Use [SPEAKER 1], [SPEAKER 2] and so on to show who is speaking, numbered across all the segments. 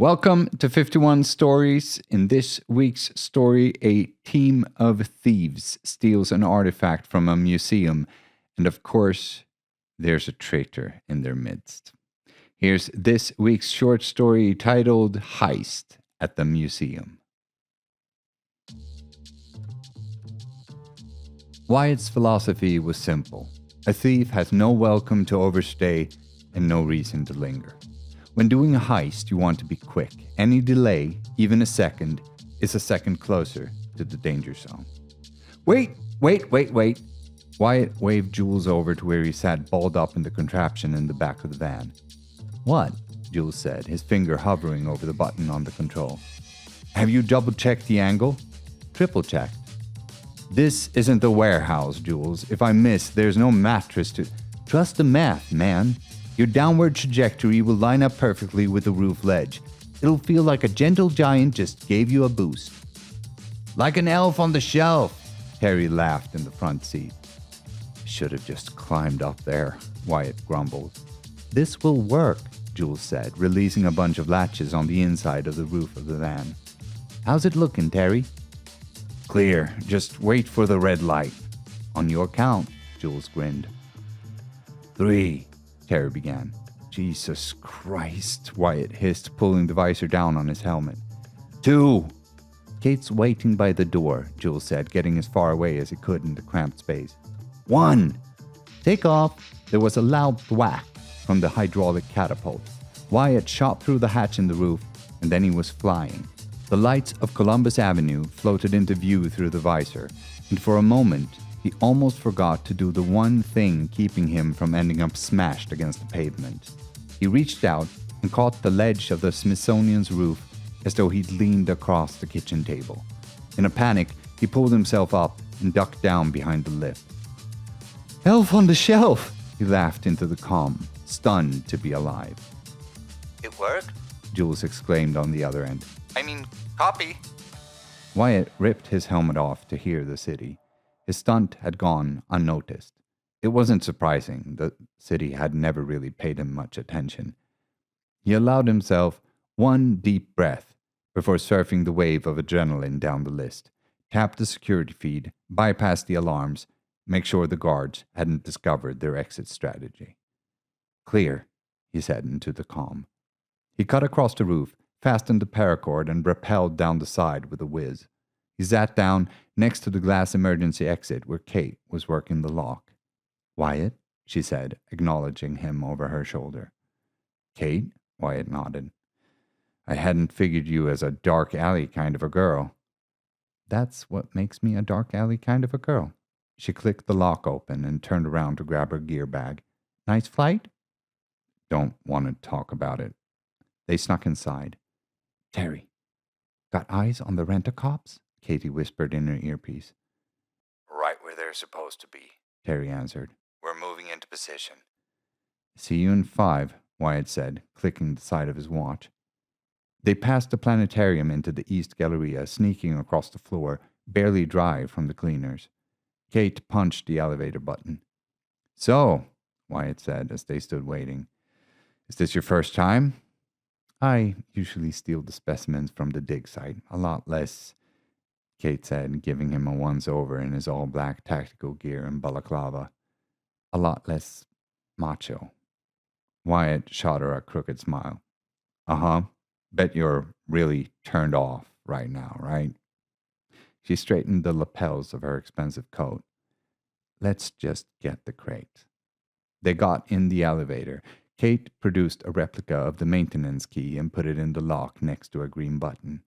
[SPEAKER 1] Welcome to 51 Stories. In this week's story, a team of thieves steals an artifact from a museum, and of course, there's a traitor in their midst. Here's this week's short story titled Heist at the Museum. Wyatt's philosophy was simple. A thief has no welcome to overstay and no reason to linger. When doing a heist, you want to be quick. Any delay, even a second, is a second closer to the danger zone. Wait! Wyatt waved Jules over to where he sat balled up in the contraption in the back of the van. What? Jules said, his finger hovering over the button on the control. Have you double-checked the angle? Triple-checked. This isn't the warehouse, Jules. If I miss, there's no mattress to... Trust the math, man. Your downward trajectory will line up perfectly with the roof ledge. It'll feel like a gentle giant just gave you a boost. Like an elf on the shelf, Terry laughed in the front seat. Should have just climbed up there, Wyatt grumbled. This will work, Jules said, releasing a bunch of latches on the inside of the roof of the van. How's it looking, Terry? Clear. Just wait for the red light. On your count, Jules grinned. 3. Terry began. Jesus Christ, Wyatt hissed, pulling the visor down on his helmet. 2. Kate's waiting by the door, Jules said, getting as far away as he could in the cramped space. 1. Take off. There was a loud thwack from the hydraulic catapult. Wyatt shot through the hatch in the roof, and then he was flying. The lights of Columbus Avenue floated into view through the visor, and for a moment, he almost forgot to do the one thing keeping him from ending up smashed against the pavement. He reached out and caught the ledge of the Smithsonian's roof as though he'd leaned across the kitchen table. In a panic, he pulled himself up and ducked down behind the lift. Elf on the shelf! He laughed into the comm, stunned to be alive. It worked? Jules exclaimed on the other end. Copy. Wyatt ripped his helmet off to hear the city. His stunt had gone unnoticed. It wasn't surprising. The city had never really paid him much attention. He allowed himself one deep breath before surfing the wave of adrenaline down the list, tapped the security feed, bypassed the alarms, make sure the guards hadn't discovered their exit strategy. Clear, he said into the comm. He cut across the roof, fastened the paracord, and rappelled down the side with a whiz. He sat down next to the glass emergency exit where Kate was working the lock. Wyatt, she said, acknowledging him over her shoulder. Kate? Wyatt nodded. I hadn't figured you as a dark alley kind of a girl. That's what makes me a dark alley kind of a girl. She clicked the lock open and turned around to grab her gear bag. Nice flight? Don't want to talk about it. They snuck inside. Terry, got eyes on the rent-a-cops? Katie whispered in her earpiece. Right where they're supposed to be, Terry answered. We're moving into position. See you in 5, Wyatt said, clicking the side of his watch. They passed the planetarium into the East Galleria, sneaking across the floor, barely dry from the cleaners. Kate punched the elevator button. So, Wyatt said as they stood waiting, is this your first time? I usually steal the specimens from the dig site, a lot less, Kate said, giving him a once-over in his all-black tactical gear and balaclava. A lot less macho. Wyatt shot her a crooked smile. Uh-huh. Bet you're really turned off right now, right? She straightened the lapels of her expensive coat. Let's just get the crate. They got in the elevator. Kate produced a replica of the maintenance key and put it in the lock next to a green button.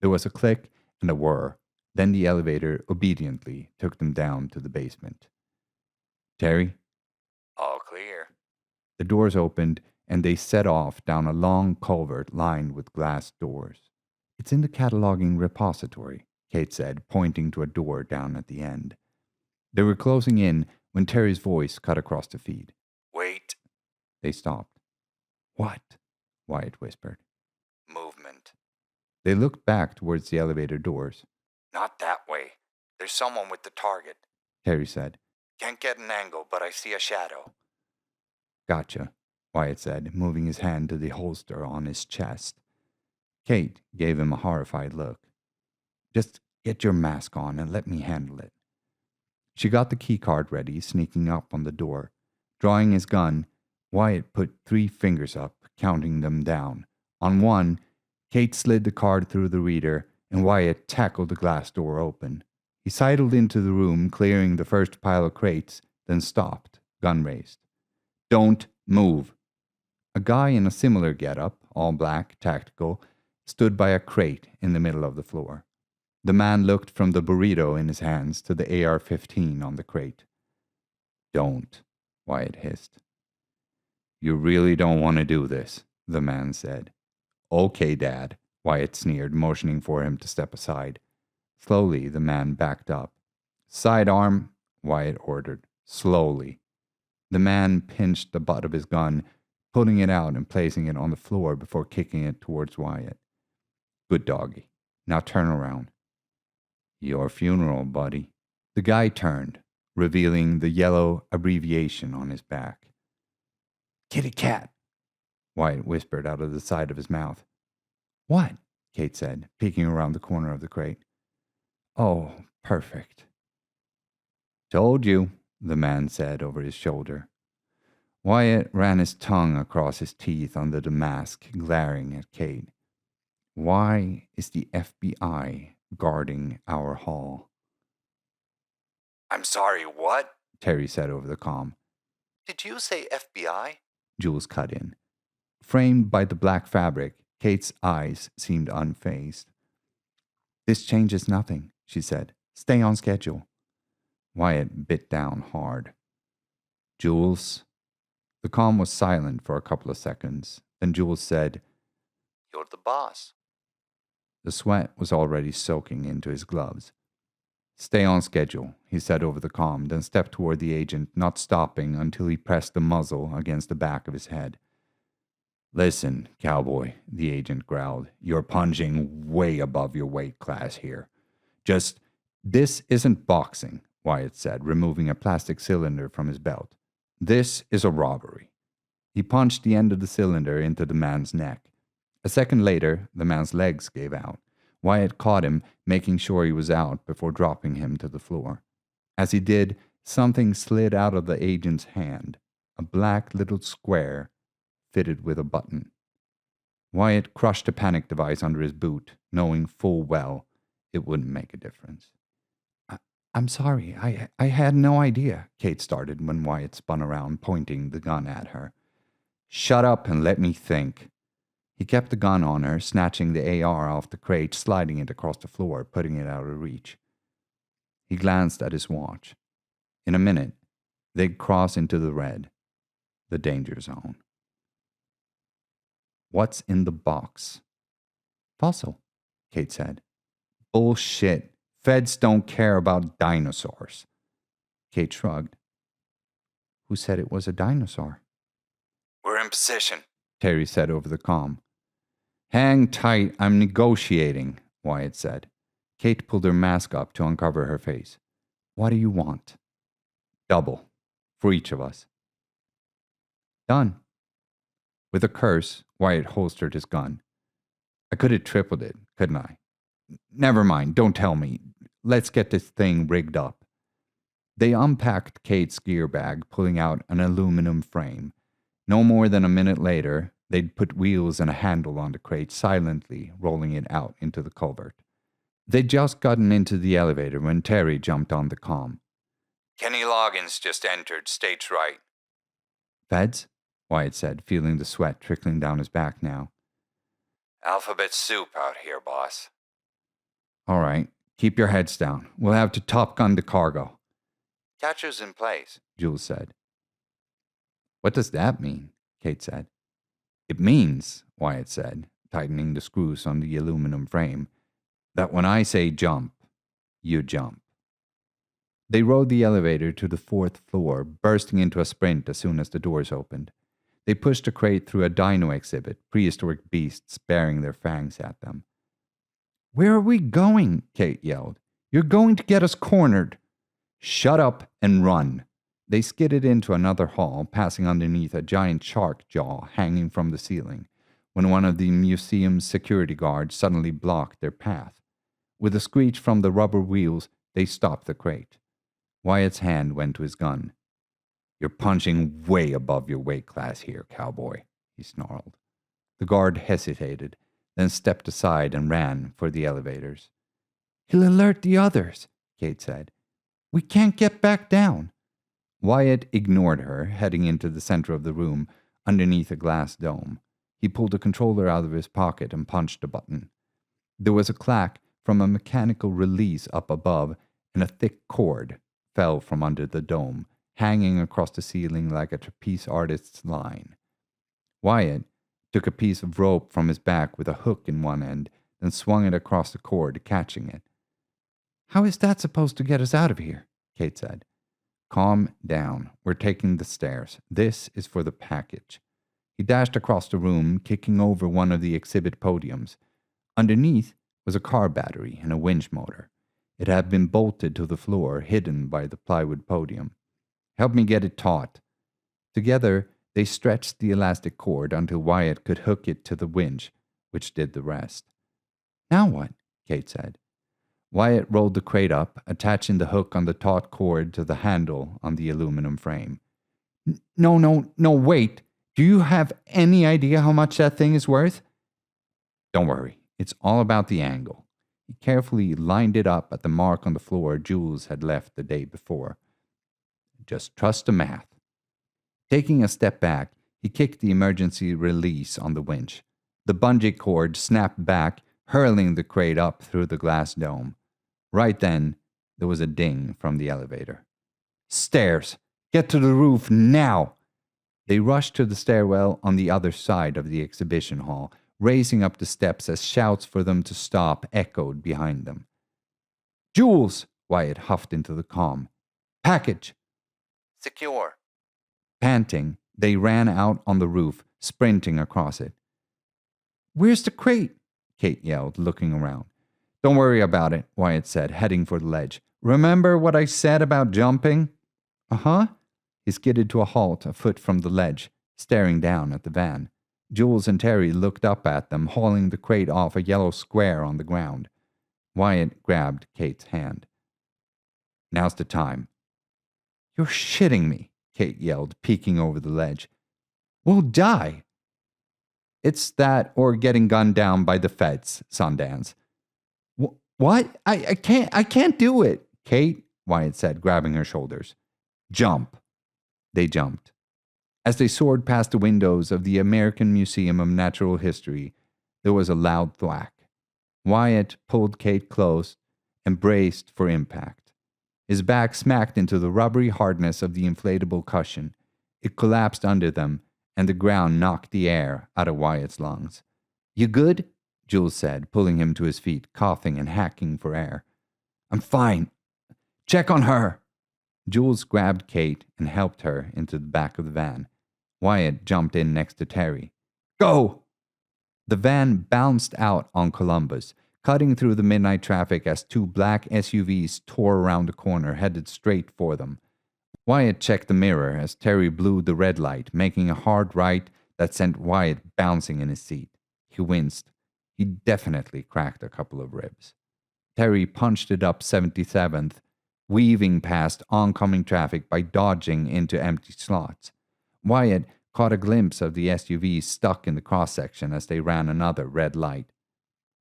[SPEAKER 1] There was a click and a whir. Then the elevator obediently took them down to the basement. Terry? All clear. The doors opened and they set off down a long culvert lined with glass doors. It's in the cataloging repository, Kate said, pointing to a door down at the end. They were closing in when Terry's voice cut across the feed. Wait. They stopped. What? Wyatt whispered. Movement. They looked back towards the elevator doors. Not that way. There's someone with the target, Terry said. Can't get an angle, but I see a shadow. Gotcha, Wyatt said, moving his hand to the holster on his chest. Kate gave him a horrified look. Just get your mask on and let me handle it. She got the keycard ready, sneaking up on the door. Drawing his gun, Wyatt put 3 fingers up, counting them down. On one, Kate slid the card through the reader, and Wyatt tackled the glass door open. He sidled into the room, clearing the first pile of crates, then stopped, gun raised. Don't move. A guy in a similar getup, all black, tactical, stood by a crate in the middle of the floor. The man looked from the burrito in his hands to the AR-15 on the crate. Don't, Wyatt hissed. You really don't want to do this, the man said. Okay, Dad, Wyatt sneered, motioning for him to step aside. Slowly, the man backed up. Sidearm, Wyatt ordered. Slowly. The man pinched the butt of his gun, pulling it out and placing it on the floor before kicking it towards Wyatt. Good doggy. Now turn around. Your funeral, buddy. The guy turned, revealing the yellow abbreviation on his back. Kitty cat, Wyatt whispered out of the side of his mouth. What? Kate said, peeking around the corner of the crate. Oh, perfect. Told you, the man said over his shoulder. Wyatt ran his tongue across his teeth under the mask, glaring at Kate. Why is the FBI guarding our hall? I'm sorry, what? Terry said over the comm. Did you say FBI? Jules cut in. Framed by the black fabric, Kate's eyes seemed unfazed. This changes nothing, she said. Stay on schedule. Wyatt bit down hard. Jules? The comm was silent for a couple of seconds. Then Jules said, You're the boss. The sweat was already soaking into his gloves. Stay on schedule, he said over the comm, then stepped toward the agent, not stopping until he pressed the muzzle against the back of his head. Listen, cowboy, the agent growled. You're punching way above your weight class here. This isn't boxing, Wyatt said, removing a plastic cylinder from his belt. This is a robbery. He punched the end of the cylinder into the man's neck. A second later, the man's legs gave out. Wyatt caught him, making sure he was out before dropping him to the floor. As he did, something slid out of the agent's hand, a black little square fitted with a button. Wyatt crushed a panic device under his boot, knowing full well it wouldn't make a difference. I'm sorry, I had no idea, Kate started when Wyatt spun around, pointing the gun at her. Shut up and let me think. He kept the gun on her, snatching the AR off the crate, sliding it across the floor, putting it out of reach. He glanced at his watch. In a minute, they'd cross into the red, the danger zone. What's in the box? Fossil, Kate said. Bullshit. Feds don't care about dinosaurs. Kate shrugged. Who said it was a dinosaur? We're in position, Terry said over the comm. Hang tight, I'm negotiating, Wyatt said. Kate pulled her mask up to uncover her face. What do you want? Double. For each of us. Done. With a curse, Wyatt holstered his gun. I could have tripled it, couldn't I? Never mind, don't tell me. Let's get this thing rigged up. They unpacked Kate's gear bag, pulling out an aluminum frame. No more than a minute later, they'd put wheels and a handle on the crate, silently rolling it out into the culvert. They'd just gotten into the elevator when Terry jumped on the comm. Kenny Loggins just entered, stage right. Feds? Wyatt said, feeling the sweat trickling down his back now. Alphabet soup out here, boss. All right, keep your heads down. We'll have to Top Gun the cargo. Catcher's in place, Jules said. What does that mean? Kate said. It means, Wyatt said, tightening the screws on the aluminum frame, that when I say jump, you jump. They rode the elevator to the 4th floor, bursting into a sprint as soon as the doors opened. They pushed the crate through a dino exhibit, prehistoric beasts bearing their fangs at them. Where are we going? Kate yelled. You're going to get us cornered. Shut up and run. They skidded into another hall, passing underneath a giant shark jaw hanging from the ceiling. when one of the museum's security guards suddenly blocked their path. With a screech from the rubber wheels, they stopped the crate. Wyatt's hand went to his gun. "You're punching way above your weight class here, cowboy," he snarled. The guard hesitated, then stepped aside and ran for the elevators. "He'll alert the others," Kate said. "We can't get back down." Wyatt ignored her, heading into the center of the room, underneath a glass dome. He pulled a controller out of his pocket and punched a button. There was a clack from a mechanical release up above, and a thick cord fell from under the dome, hanging across the ceiling like a trapeze artist's line. Wyatt took a piece of rope from his back with a hook in one end, then swung it across the cord, catching it. "How is that supposed to get us out of here?" Kate said. "Calm down. We're taking the stairs. This is for the package." He dashed across the room, kicking over one of the exhibit podiums. Underneath was a car battery and a winch motor. It had been bolted to the floor, hidden by the plywood podium. "Help me get it taut." Together, they stretched the elastic cord until Wyatt could hook it to the winch, which did the rest. "Now what?" Kate said. Wyatt rolled the crate up, attaching the hook on the taut cord to the handle on the aluminum frame. No, wait. Do you have any idea how much that thing is worth?" "Don't worry. It's all about the angle." He carefully lined it up at the mark on the floor Jules had left the day before. "Just trust the math." Taking a step back, he kicked the emergency release on the winch. The bungee cord snapped back, hurling the crate up through the glass dome. Right then, there was a ding from the elevator. "Stairs! Get to the roof now!" They rushed to the stairwell on the other side of the exhibition hall, racing up the steps as shouts for them to stop echoed behind them. "Jules!" Wyatt huffed into the comm. "Package!" "Secure." Panting, they ran out on the roof, sprinting across it. "Where's the crate?" Kate yelled, looking around. "Don't worry about it," Wyatt said, heading for the ledge. "Remember what I said about jumping?" "Uh-huh." He skidded to a halt a foot from the ledge, staring down at the van. Jules and Terry looked up at them, hauling the crate off a yellow square on the ground. Wyatt grabbed Kate's hand. "Now's the time." "You're shitting me," Kate yelled, peeking over the ledge. "We'll die." "It's that or getting gunned down by the feds, Sundance." "What? I can't do it." "Kate," Wyatt said, grabbing her shoulders. "Jump." They jumped. As they soared past the windows of the American Museum of Natural History, there was a loud thwack. Wyatt pulled Kate close and braced for impact. His back smacked into the rubbery hardness of the inflatable cushion. It collapsed under them, and the ground knocked the air out of Wyatt's lungs. "You good?" Jules said, pulling him to his feet, coughing and hacking for air. "I'm fine. Check on her." Jules grabbed Kate and helped her into the back of the van. Wyatt jumped in next to Terry. "Go!" The van bounced out on Columbus, cutting through the midnight traffic as two black SUVs tore around the corner, headed straight for them. Wyatt checked the mirror as Terry blew the red light, making a hard right that sent Wyatt bouncing in his seat. He winced. He definitely cracked a couple of ribs. Terry punched it up 77th, weaving past oncoming traffic by dodging into empty slots. Wyatt caught a glimpse of the SUV stuck in the cross-section as they ran another red light.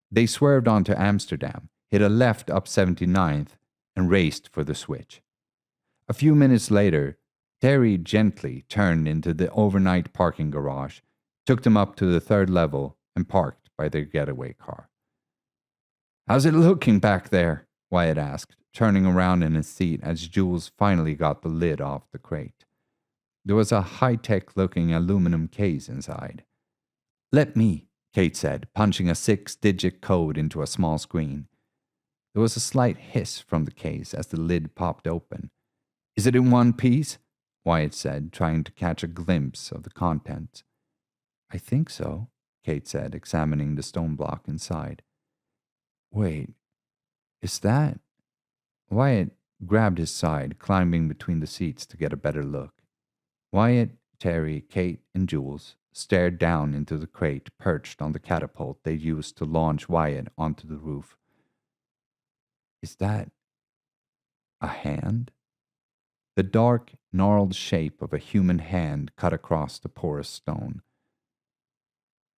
[SPEAKER 1] They swerved onto Amsterdam, hit a left up 79th, and raced for the switch. A few minutes later, Terry gently turned into the overnight parking garage, took them up to the third level, and parked by their getaway car. "How's it looking back there?" Wyatt asked, turning around in his seat as Jules finally got the lid off the crate. There was a high-tech looking aluminum case inside. "Let me," Kate said, punching a 6-digit code into a small screen. There was a slight hiss from the case as the lid popped open. "Is it in one piece?" Wyatt said, trying to catch a glimpse of the contents. "I think so," Kate said, examining the stone block inside. "Wait, is that?" Wyatt grabbed his side, climbing between the seats to get a better look. Wyatt, Terry, Kate, and Jules stared down into the crate perched on the catapult they used to launch Wyatt onto the roof. Is that a hand? The dark, gnarled shape of a human hand cut across the porous stone.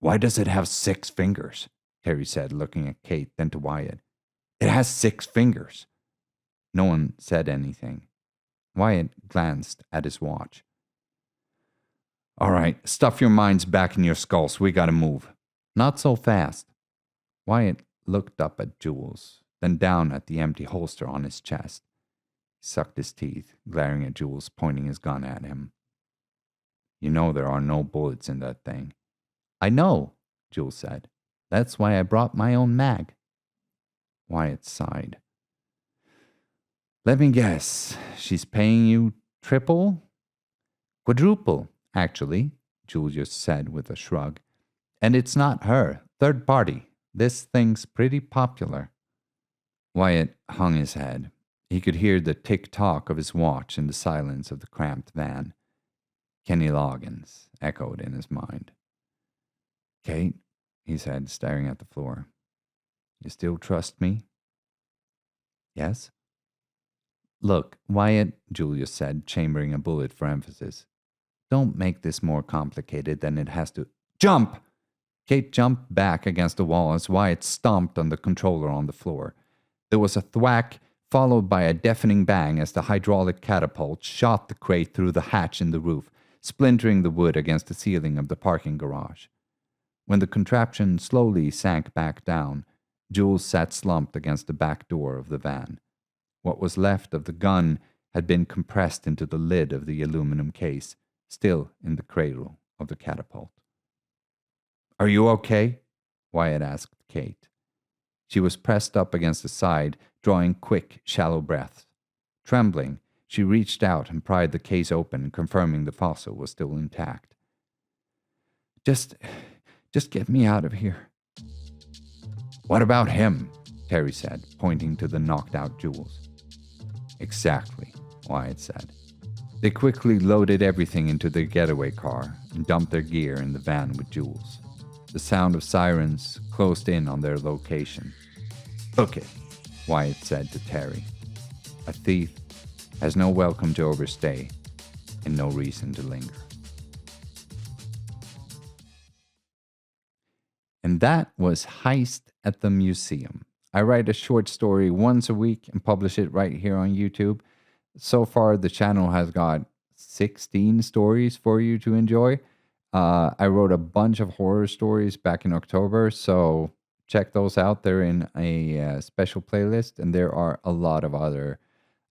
[SPEAKER 1] Why does it have 6 fingers? Terry said, looking at Kate, then to Wyatt. It has 6 fingers. No one said anything. Wyatt glanced at his watch. All right, stuff your minds back in your skulls. We gotta move. Not so fast. Wyatt looked up at Jules, then down at the empty holster on his chest. He sucked his teeth, glaring at Jules, pointing his gun at him. You know there are no bullets in that thing. I know, Jules said. That's why I brought my own mag. Wyatt sighed. Let me guess. She's paying you triple? Quadruple, actually, Julius said with a shrug. And it's not her. Third party. This thing's pretty popular. Wyatt hung his head. He could hear the tick-tock of his watch in the silence of the cramped van. Kenny Loggins echoed in his mind. Kate, he said, staring at the floor. You still trust me? Yes? Look, Wyatt, Julius said, chambering a bullet for emphasis. Don't make this more complicated than it has to. Jump! Kate jumped back against the wall as Wyatt stomped on the controller on the floor. There was a thwack, followed by a deafening bang as the hydraulic catapult shot the crate through the hatch in the roof, splintering the wood against the ceiling of the parking garage. When the contraption slowly sank back down, Jules sat slumped against the back door of the van. What was left of the gun had been compressed into the lid of the aluminum case, still in the cradle of the catapult. Are you okay? Wyatt asked Kate. She was pressed up against the side, drawing quick, shallow breaths. Trembling, she reached out and pried the case open, confirming the fossil was still intact. Just get me out of here. What about him? Terry said, pointing to the knocked-out Jules. Exactly, Wyatt said. They quickly loaded everything into their getaway car and dumped their gear in the van with Jules. The sound of sirens closed in on their location. Book it, Wyatt said to Terry. A thief has no welcome to overstay and no reason to linger. And that was Heist at the Museum. I write a short story once a week and publish it right here on YouTube. So far, the channel has got 16 stories for you to enjoy. I wrote a bunch of horror stories back in October, so check those out. They're in a special playlist, and there are a lot of other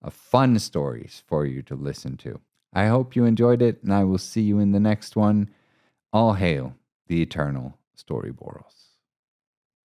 [SPEAKER 1] fun stories for you to listen to. I hope you enjoyed it, and I will see you in the next one. All hail the eternal Storyboros.